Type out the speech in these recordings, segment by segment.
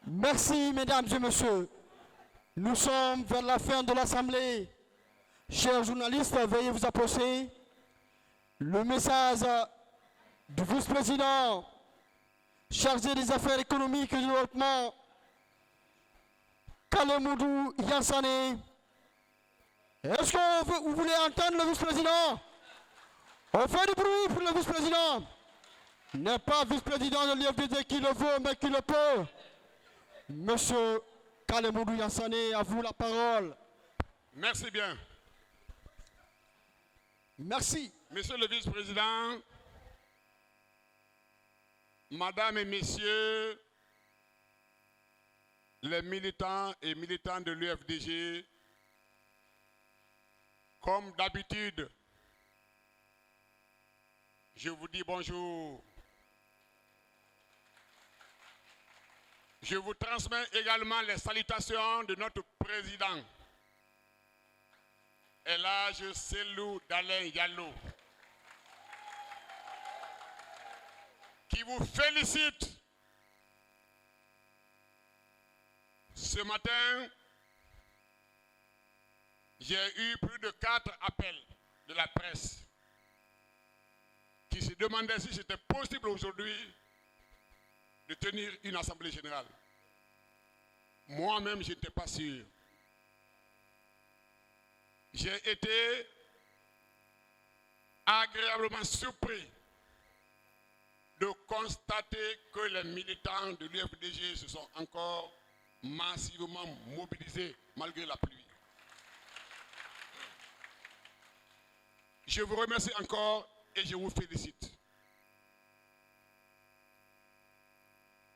Merci, mesdames et messieurs. Nous sommes vers la fin de l'Assemblée. Chers journalistes, veuillez vous approcher. Le message du vice-président chargé des affaires économiques et du développement, Kalemoudou Yansane. Est-ce que vous voulez entendre le vice-président? On fait du bruit pour le vice-président. Il n'est pas vice-président de l'IFDD qui le veut, mais qui le peut. Monsieur Kalemoudou Yansane, à vous la parole. Merci bien. Merci. Monsieur le vice-président, Madame et Messieurs, les militants et militantes de l'UFDG, comme d'habitude, je vous dis bonjour. Je vous transmets également les salutations de notre président, Elhadji Cellou Dalein Diallo, qui vous félicite. Ce matin, j'ai eu plus de 4 appels de la presse qui se demandaient si c'était possible aujourd'hui de tenir une assemblée générale. Moi-même, je n'étais pas sûr. J'ai été agréablement surpris de constater que les militants de l'UFDG se sont encore massivement mobilisés malgré la pluie. Je vous remercie encore et je vous félicite.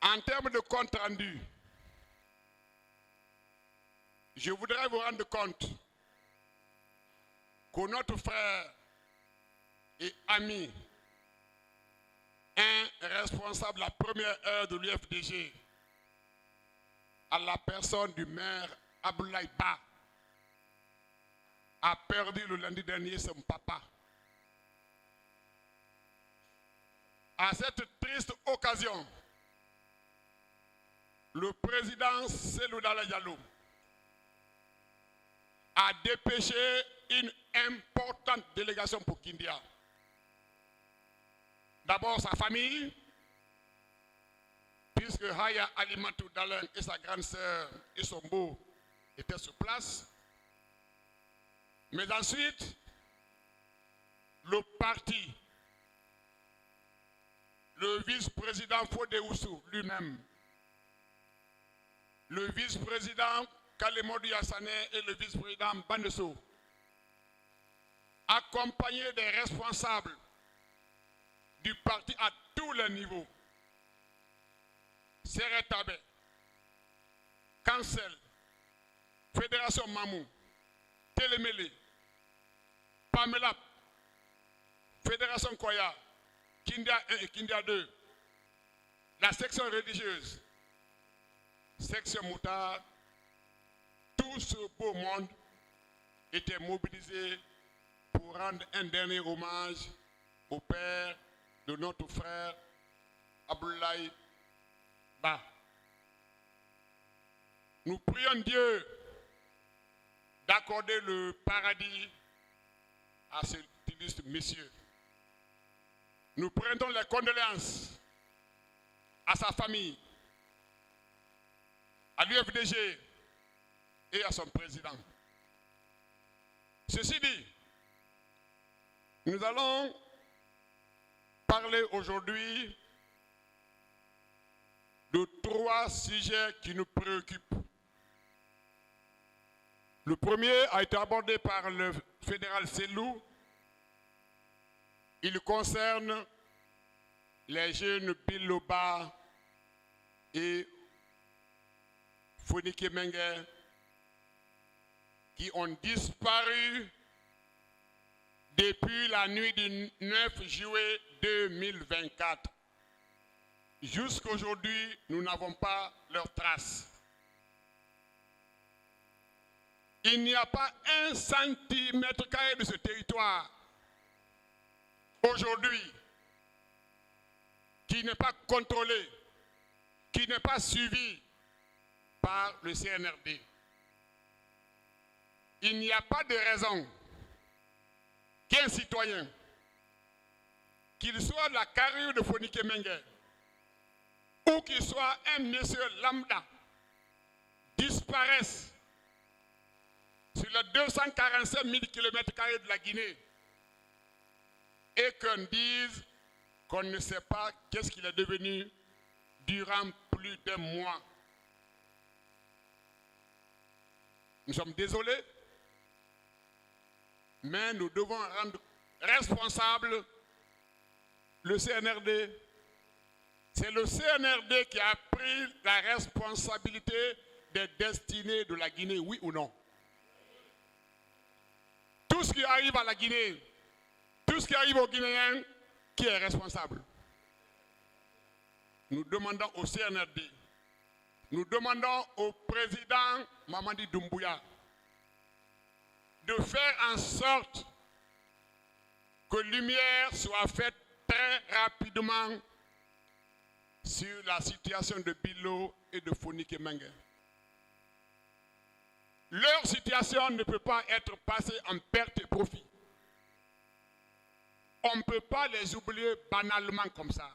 En termes de compte rendu, je voudrais vous rendre compte que notre frère et ami, un responsable la première heure de l'UFDG, à la personne du maire Abdoulaye Ba, a perdu le lundi dernier son papa. À cette triste occasion, le président Cellou Dalein Diallo a dépêché une importante délégation pour Kindia. D'abord sa famille, puisque Haya Alimatou Dalein et sa grande sœur Isombo étaient sur place. Mais ensuite, le parti, le vice-président Fodé Oussou lui-même, le vice-président Kalemoudou Yansane et le vice-président Bandesso, accompagnés des responsables du parti à tous les niveaux, Seretabe, Cancel, Fédération Mamou, Télémélé, Pamela, Fédération Koya, Kindia 1 et Kindia 2, la section religieuse, section Moutard, tout ce beau monde était mobilisé pour rendre un dernier hommage au père de notre frère Abdoulaye Ba. Nous prions Dieu d'accorder le paradis à cet illustre monsieur. Nous prenons les condoléances à sa famille, à l'UFDG et à son président. Ceci dit, nous allons parler aujourd'hui de 3 sujets qui nous préoccupent. Le premier a été abordé par le fédéral Cellou. Il concerne les jeunes Biloba et Fonike Mengue qui ont disparu depuis la nuit du 9 juillet 2024. Jusqu'à aujourd'hui, nous n'avons pas leurs traces. Il n'y a pas 1 centimètre carré de ce territoire aujourd'hui qui n'est pas contrôlé, qui n'est pas suivi par le CNRD. Il n'y a pas de raison qu'un citoyen, qu'il soit de la carrure de Fourniquet Menguer, ou qu'il soit un monsieur lambda, disparaisse sur les 245 000 km² de la Guinée et qu'on dise qu'on ne sait pas qu'est-ce qu'il est devenu durant plus d'un mois. Nous sommes désolés, mais nous devons rendre responsable le CNRD. C'est le CNRD qui a pris la responsabilité des destinées de la Guinée, oui ou non? Tout ce qui arrive à la Guinée, tout ce qui arrive aux Guinéens, qui est responsable? Nous demandons au CNRD, nous demandons au président Mamadi Doumbouya de faire en sorte que lumière soit faite très rapidement sur la situation de Bilo et de Fourniquet Menguer. Leur situation ne peut pas être passée en perte et profit. On ne peut pas les oublier banalement comme ça.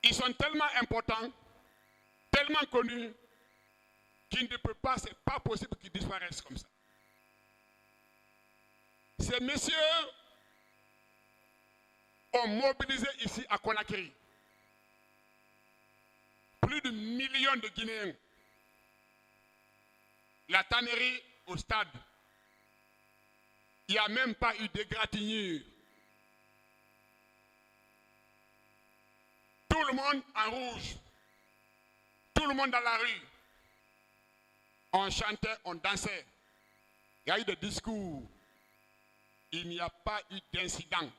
Ils sont tellement importants, tellement connus, qu'il ne peut pas, c'est pas possible qu'ils disparaissent comme ça. Ces messieurs ont mobilisé ici à Conakry plus de millions de Guinéens. La tannerie au stade. Il n'y a même pas eu d'égratignure. Tout le monde en rouge. Tout le monde dans la rue. On chantait, on dansait. Il y a eu des discours. Il n'y a pas eu d'incident.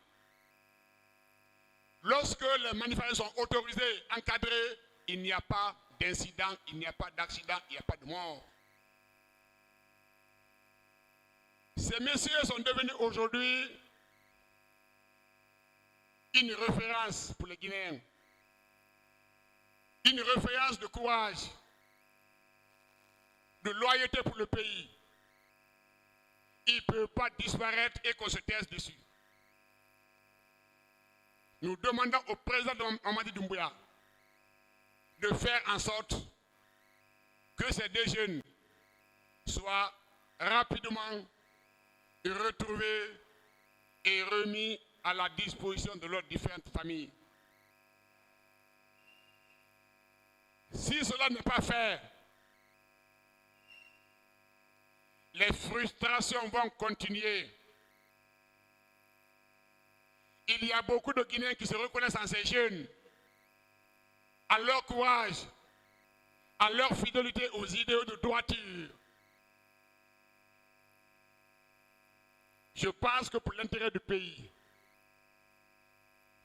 Lorsque les manifestations sont autorisées, encadrées, il n'y a pas d'incident, il n'y a pas d'accident, il n'y a pas de mort. Ces messieurs sont devenus aujourd'hui une référence pour les Guinéens. Une référence de courage, de loyauté pour le pays. Ils ne peuvent pas disparaître et qu'on se taise dessus. Nous demandons au président Mamadi Doumbouya de faire en sorte que ces deux jeunes soient rapidement retrouvés et remis à la disposition de leurs différentes familles. Si cela n'est pas fait, les frustrations vont continuer. Il y a beaucoup de Guinéens qui se reconnaissent en ces jeunes, à leur courage, à leur fidélité aux idéaux de droiture. Je pense que pour l'intérêt du pays,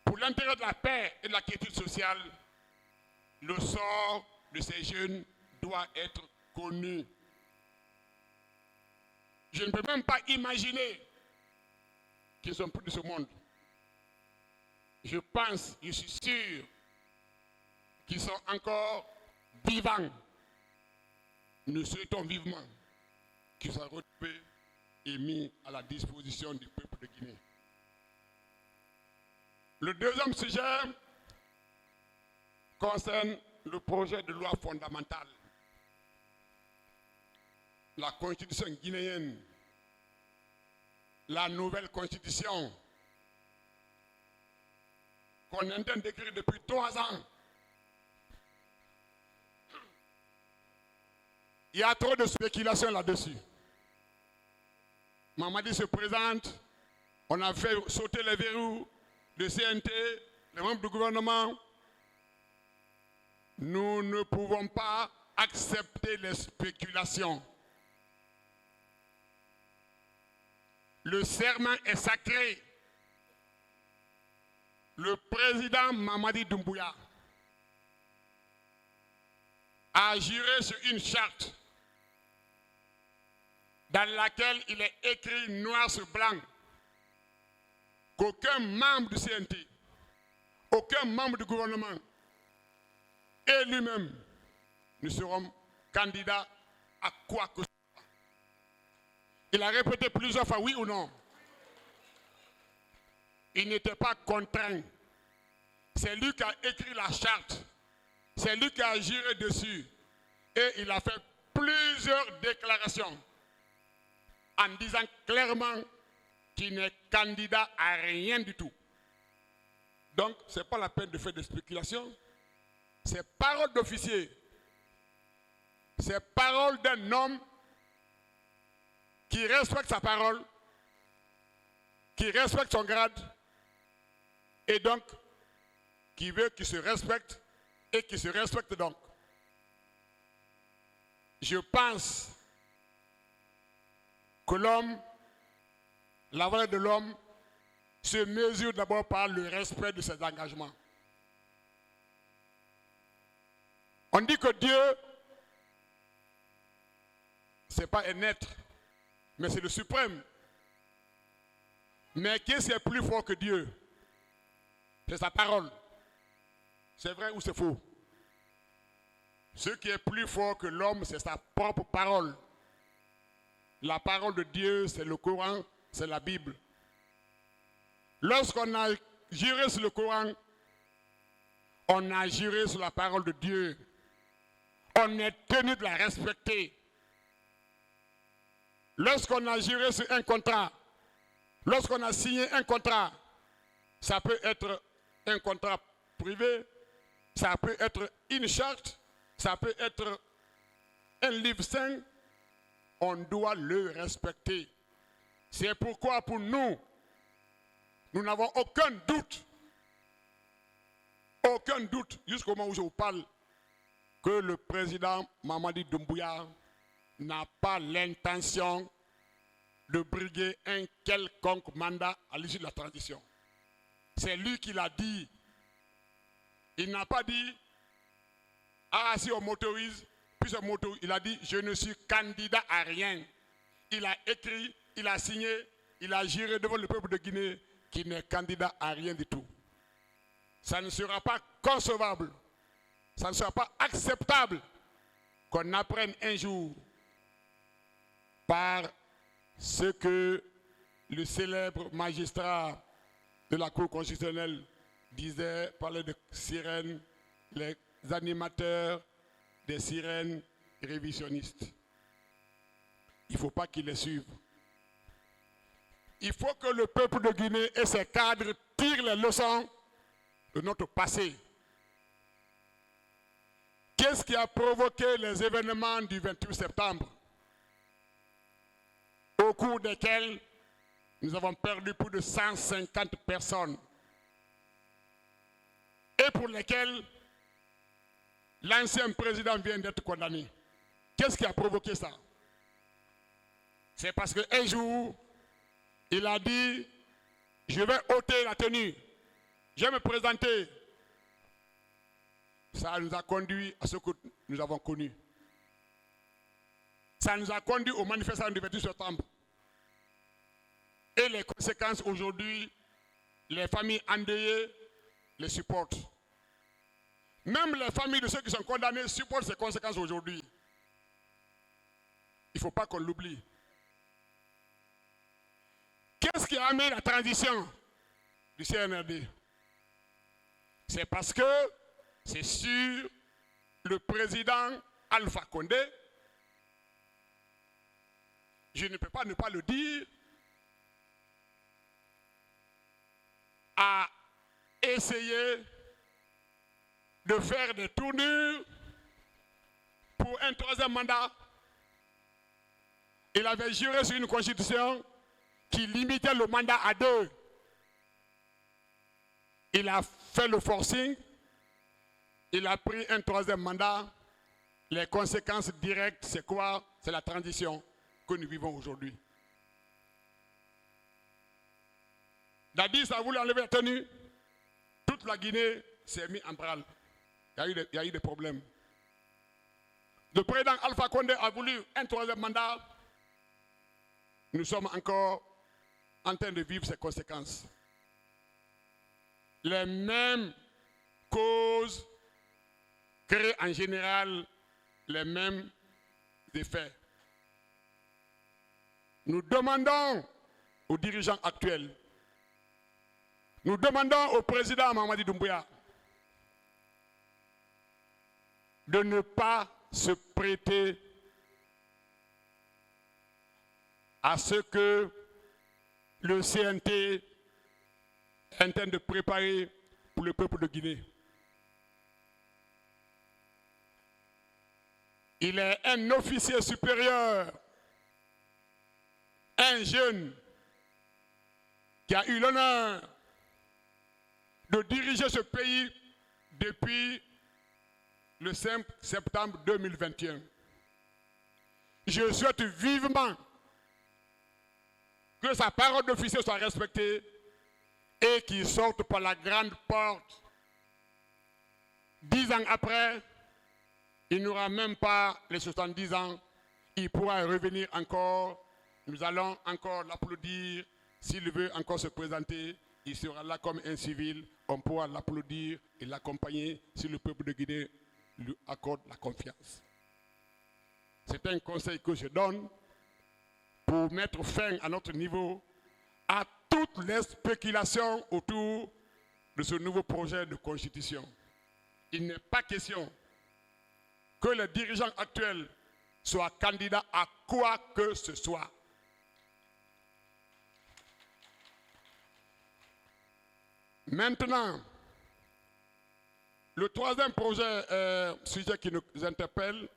pour l'intérêt de la paix et de la quiétude sociale, le sort de ces jeunes doit être connu. Je ne peux même pas imaginer qu'ils sont plus de ce monde. Je pense, je suis sûr, qu'ils sont encore vivants. Nous souhaitons vivement qu'ils soient retrouvés et mis à la disposition du peuple de Guinée. Le deuxième sujet concerne le projet de loi fondamentale. La constitution guinéenne, la nouvelle constitution qu'on intend d'écrire depuis 3 ans. Il y a trop de spéculation là-dessus. Mamadi se présente, on a fait sauter les verrous de CNT, les membres du gouvernement. Nous ne pouvons pas accepter les spéculations. Le serment est sacré. Le président Mamadi Doumbouya a juré sur une charte dans laquelle il est écrit noir sur blanc qu'aucun membre du CNT, aucun membre du gouvernement et lui-même ne seront candidats à quoi que ce soit. Il a répété plusieurs fois, oui ou non. Il n'était pas contraint. C'est lui qui a écrit la charte. C'est lui qui a juré dessus. Et il a fait plusieurs déclarations en disant clairement qu'il n'est candidat à rien du tout. Donc, ce n'est pas la peine de faire des spéculations. C'est parole d'officier. C'est parole d'un homme qui respecte sa parole, qui respecte son grade, et donc qui veut qu'il se respecte et qu'il se respecte donc. Je pense que l'homme, la valeur de l'homme, se mesure d'abord par le respect de ses engagements. On dit que Dieu, ce n'est pas un être, mais c'est le suprême. Mais qu'est-ce qui est plus fort que Dieu? C'est sa parole. C'est vrai ou c'est faux? Ce qui est plus fort que l'homme, c'est sa propre parole. La parole de Dieu, c'est le Coran, c'est la Bible. Lorsqu'on a juré sur le Coran, on a juré sur la parole de Dieu. On est tenu de la respecter. Lorsqu'on a juré sur un contrat, lorsqu'on a signé un contrat, ça peut être un contrat privé, ça peut être une charte, ça peut être un livre saint, on doit le respecter. C'est pourquoi pour nous, nous n'avons aucun doute, jusqu'au moment où je vous parle, que le président Mamadi Doumbouya n'a pas l'intention de briguer un quelconque mandat à l'issue de la transition. C'est lui qui l'a dit. Il n'a pas dit, ah si on m'autorise, puis on m'autorise. Il a dit, je ne suis candidat à rien. Il a écrit, il a signé, il a juré devant le peuple de Guinée qu'il n'est candidat à rien du tout. Ça ne sera pas concevable, ça ne sera pas acceptable qu'on apprenne un jour par ce que le célèbre magistrat de la Cour constitutionnelle disait, parlait de sirènes, les animateurs des sirènes révisionnistes. Il ne faut pas qu'ils les suivent. Il faut que le peuple de Guinée et ses cadres tirent les leçons de notre passé. Qu'est-ce qui a provoqué les événements du 28 septembre, au cours desquels nous avons perdu plus de 150 personnes et pour lesquels l'ancien président vient d'être condamné? Qu'est-ce qui a provoqué ça? C'est parce qu'un jour, il a dit, je vais ôter la tenue, je vais me présenter. Ça nous a conduit à ce que nous avons connu. Ça nous a conduit aux manifestations du 28 septembre. Et les conséquences aujourd'hui, les familles endeuillées les supportent. Même les familles de ceux qui sont condamnés supportent ces conséquences aujourd'hui. Il ne faut pas qu'on l'oublie. Qu'est-ce qui a amené la transition du CNRD? C'est parce que c'est sur le président Alpha Condé, je ne peux pas ne pas le dire, a essayé de faire des tournures pour un troisième mandat. Il avait juré sur une constitution qui limitait le mandat à 2. Il a fait le forcing, il a pris un troisième mandat. Les conséquences directes, c'est quoi? C'est la transition que nous vivons aujourd'hui. Dadis a voulu enlever la tenue. Toute la Guinée s'est mise en branle. Il y a eu des problèmes. Le président Alpha Condé a voulu un troisième mandat. Nous sommes encore en train de vivre ces conséquences. Les mêmes causes crée en général les mêmes effets. Nous demandons aux dirigeants actuels, nous demandons au président Mamadi Doumbouya de ne pas se prêter à ce que le CNT est en train de préparer pour le peuple de Guinée. Il est un officier supérieur, un jeune qui a eu l'honneur de diriger ce pays depuis le 5 septembre 2021. Je souhaite vivement que sa parole d'officier soit respectée et qu'il sorte par la grande porte. 10 ans après, il n'aura même pas les 70 ans. Il pourra revenir encore. Nous allons encore l'applaudir. S'il veut encore se présenter, il sera là comme un civil. On pourra l'applaudir et l'accompagner si le peuple de Guinée lui accorde la confiance. C'est un conseil que je donne pour mettre fin à notre niveau à toutes les spéculations autour de ce nouveau projet de constitution. Il n'est pas question que les dirigeants actuels soient candidats à quoi que ce soit. Maintenant, le troisième sujet qui nous interpelle,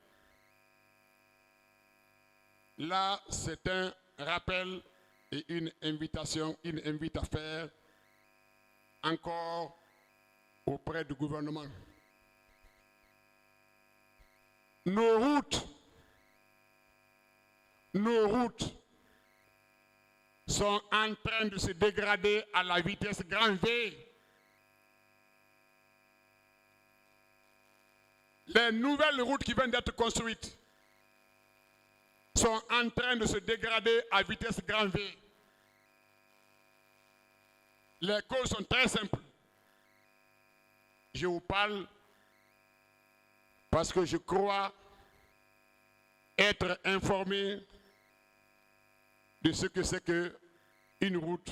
là, c'est un rappel et une invitation, une invite à faire encore auprès du gouvernement. Nos routes sont en train de se dégrader à la vitesse grand V. Les nouvelles routes qui viennent d'être construites sont en train de se dégrader à vitesse grand V. Les causes sont très simples. Je vous parle parce que je crois être informé de ce que c'est qu'une route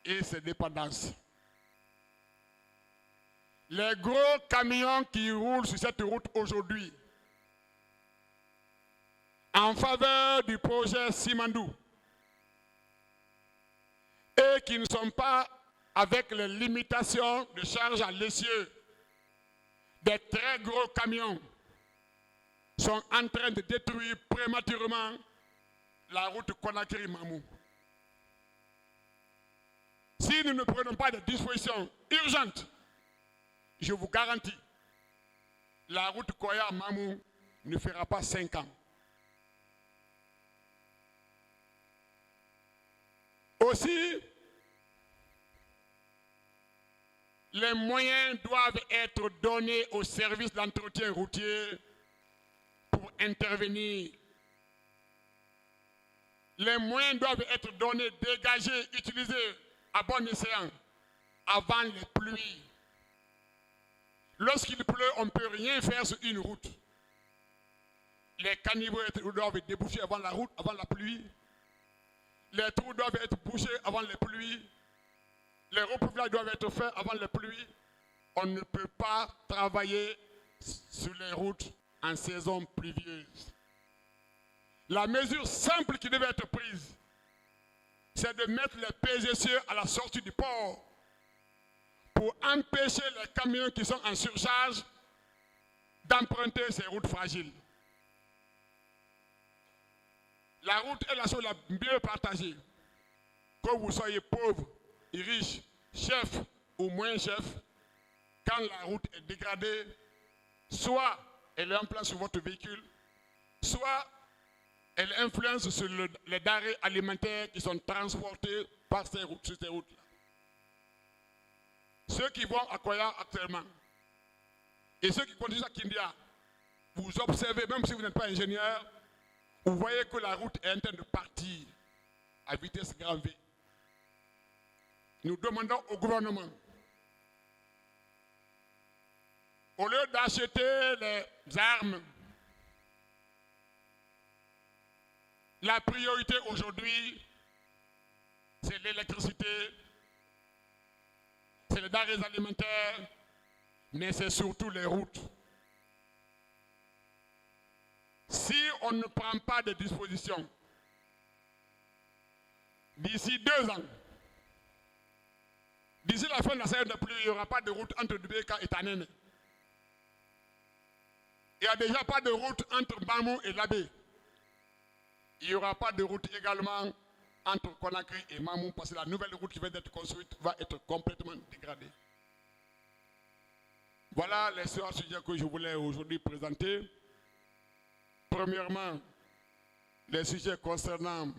et ses dépendances. Les gros camions qui roulent sur cette route aujourd'hui en faveur du projet Simandou et qui ne sont pas avec les limitations de charge à l'essieu, des très gros camions sont en train de détruire prématurément la route Conakry-Mamou. Si nous ne prenons pas de dispositions urgentes, je vous garantis, la route Koya-Mamou ne fera pas 5 ans. Aussi, les moyens doivent être donnés aux services d'entretien routier pour intervenir. Les moyens doivent être donnés, dégagés, utilisés à bon escient avant les pluies. Lorsqu'il pleut, on ne peut rien faire sur une route. Les caniveaux doivent être débouchés avant la route, avant la pluie. Les trous doivent être bouchés avant les pluies. Les repouvelages doivent être faits avant les pluies. On ne peut pas travailler sur les routes en saison pluvieuse. La mesure simple qui devait être prise, c'est de mettre les PGCE à la sortie du port pour empêcher les camions qui sont en surcharge d'emprunter ces routes fragiles. La route est la chose la mieux partagée. Que vous soyez pauvre et riche, chef ou moins chef, quand la route est dégradée, soit elle influence sur votre véhicule, soit elle influence sur les denrées alimentaires qui sont transportées par ces routes, sur ces routes-là. Ceux qui vont à Koya actuellement et ceux qui conduisent à Kindia, vous observez, même si vous n'êtes pas ingénieur, vous voyez que la route est en train de partir à vitesse grand V. Nous demandons au gouvernement Au lieu d'acheter les armes, la priorité aujourd'hui, c'est l'électricité, c'est les denrées alimentaires, mais c'est surtout les routes. Si on ne prend pas de dispositions, d'ici 2 ans, d'ici la fin de la saison de pluie, il n'y aura pas de route entre Dubeka et Tanene. Il n'y a déjà pas de route entre Bamou et Labé. Il n'y aura pas de route également entre Conakry et Mamou parce que la nouvelle route qui vient d'être construite va être complètement dégradée. Voilà les 3 sujets que je voulais aujourd'hui présenter. Premièrement, les sujets concernant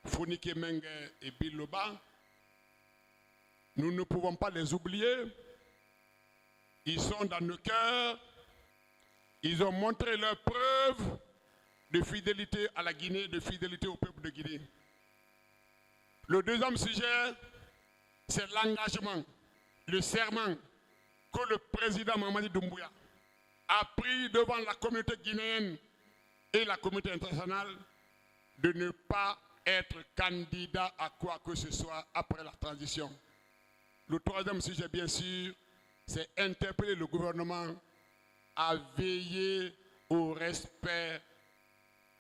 Founike Mengue et Biloba. Nous ne pouvons pas les oublier. Ils sont dans nos cœurs. Ils ont montré leur preuve de fidélité à la Guinée, de fidélité au peuple de Guinée. Le deuxième sujet, c'est l'engagement, le serment que le président Mamadi Doumbouya a pris devant la communauté guinéenne et la communauté internationale de ne pas être candidat à quoi que ce soit après la transition. Le troisième sujet, bien sûr, c'est interpeller le gouvernement à veiller au respect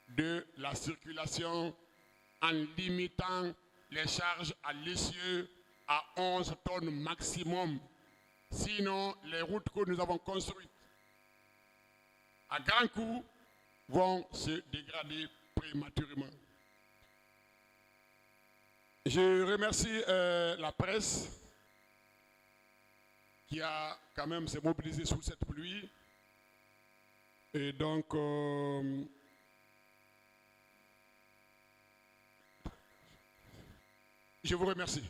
de la circulation en limitant les charges à l'essieu à 11 tonnes maximum. Sinon, les routes que nous avons construites à grands coups vont se dégrader prématurément. Je remercie la presse qui a quand même s'est mobilisée sous cette pluie. Et donc, je vous remercie.